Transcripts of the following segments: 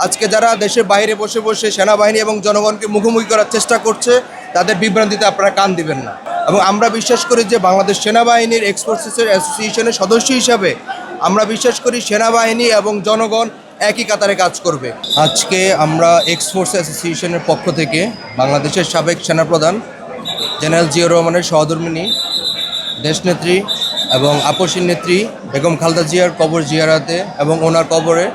আজকে যারা দেশের বাইরে বসে বসে সেনাবাহিনী এবং জনগণকে মুখোমুখি করার চেষ্টা করছে তাদের বিভ্রান্তিতে আপনারা কান দিবেন না। এবং আমরা বিশ্বাস করি যে বাংলাদেশ সেনাবাহিনীর এক্স ফোর্সেসের অ্যাসোসিয়েশনের সদস্য হিসাবে আমরা বিশ্বাস করি সেনাবাহিনী এবং জনগণ একই কাতারে কাজ করবে। আজকে আমরা এক্স ফোর্স অ্যাসোসিয়েশনের পক্ষ থেকে বাংলাদেশের সাবেক সেনাপ্রধান জেনারেল জিয়াউর রহমানের সহধর্মিণী দেশনেত্রী এবং আপসীর নেত্রী বেগম খালেদা জিয়ার কবর জিয়ারাতে এবং ওনার কবরে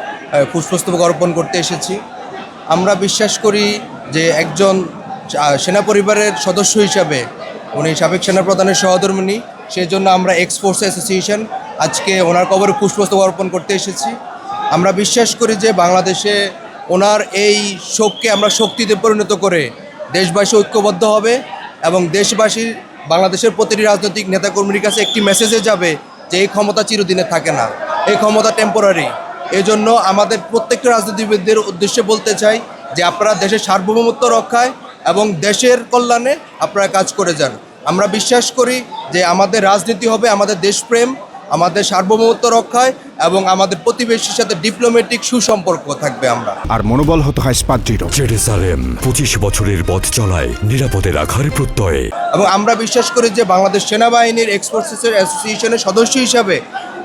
পুষ্পস্তবক অর্পণ করতে এসেছি। আমরা বিশ্বাস করি যে একজন সেনা পরিবারের সদস্য হিসাবে উনি সাবেক সেনাপ্রধানের সহধর্মিণী, সেই জন্য আমরা এক্স ফোর্স অ্যাসোসিয়েশন আজকে ওনার কবরে পুষ্পস্তবক অর্পণ করতে এসেছি। আমরা বিশ্বাস করি যে বাংলাদেশে ওনার এই শোককে আমরা শক্তিতে পরিণত করে দেশবাসী ঐক্যবদ্ধ হবে এবং দেশবাসীর বাংলাদেশের প্রতিটি রাজনৈতিক নেতাকর্মীর কাছে একটি মেসেজে যাবে যে এই ক্ষমতা চিরদিনে থাকে না, এই ক্ষমতা টেম্পোরারি। এজন্য আমাদের প্রত্যেকটা রাজনীতিবিদদের উদ্দেশ্যে বলতে চাই যে আপনারা দেশের সার্বভৌমত্ব রক্ষায় এবং দেশের কল্যাণে আপনারা কাজ করে যান। আমরা বিশ্বাস করি যে আমাদের রাজনীতি হবে আমাদের দেশপ্রেম, আমাদের সার্বভৌমত্ব রক্ষায় এবং আমাদের প্রতিবেশীর সাথে ডিপ্লোম্যাটিক সুসম্পর্ক থাকবে। আমরা আর মনোবল হতে হয় স্পার্টির। জেরুজালেম 25 বছরের পথ চলায় নিরাপদে রাখার প্রত্যয়ে। এবং আমরা বিশ্বাস করি যে বাংলাদেশ সেনাবাহিনীর এক্স ফোর্সেসের অ্যাসোসিয়েশনের সদস্য হিসাবে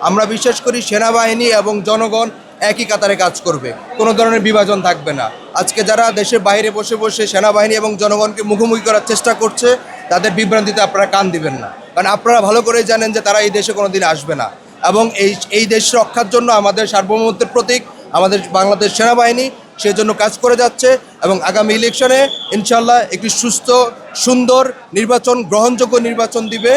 আমরা বিশ্বাস করি সেনাবাহিনী এবং জনগণ একই কাতারে কাজ করবে, কোনো ধরনের বিভাজন থাকবে না। আজকে যারা দেশের বাইরে বসে বসে সেনাবাহিনী এবং জনগণকে মুখোমুখি করার চেষ্টা করছে তাদের বিভ্রান্তিতে আপনারা কান দিবেন না, কারণ আপনারা ভালো করেই জানেন যে তারা এই দেশে কোনো দিন আসবে না। এবং এই দেশ রক্ষার জন্য আমাদের সার্বভৌমত্বের প্রতীক আমাদের বাংলাদেশ সেনাবাহিনী সেজন্য কাজ করে যাচ্ছে এবং আগামী ইলেকশনে ইনশাল্লাহ একটি সুস্থ সুন্দর নির্বাচন, গ্রহণযোগ্য নির্বাচন দিবে।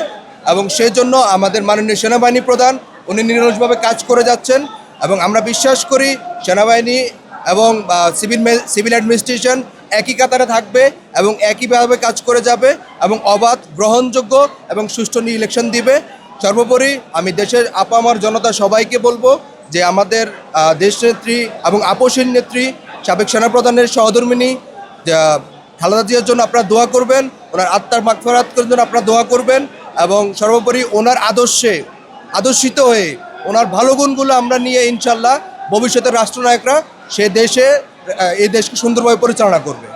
এবং সেই জন্য আমাদের মাননীয় সেনাবাহিনী প্রধান উনি নিরলসভাবে কাজ করে যাচ্ছেন এবং আমরা বিশ্বাস করি সেনাবাহিনী এবং সিভিল অ্যাডমিনিস্ট্রেশন একই কাতারে থাকবে এবং একইভাবে কাজ করে যাবে এবং অবাধ, গ্রহণযোগ্য এবং সুষ্ঠু ইলেকশন দিবে। সর্বোপরি আমি দেশের আপামর জনতা সবাইকে বলবো যে আমাদের দেশনেত্রী এবং আপসীর নেত্রী সাবেক সেনাপ্রধানের সহধর্মিণী খালেদা জিয়ার জন্য আপনারা দোয়া করবেন, ওনার আত্মার মাগফিরাতের জন্য আপনারা দোয়া করবেন এবং সর্বোপরি ওনার আদর্শিত হয়ে ওনার ভালো গুণগুলো আমরা নিয়ে ইনশাল্লাহ ভবিষ্যতের রাষ্ট্রনায়করা এই দেশকে সুন্দরভাবে পরিচালনা করবে।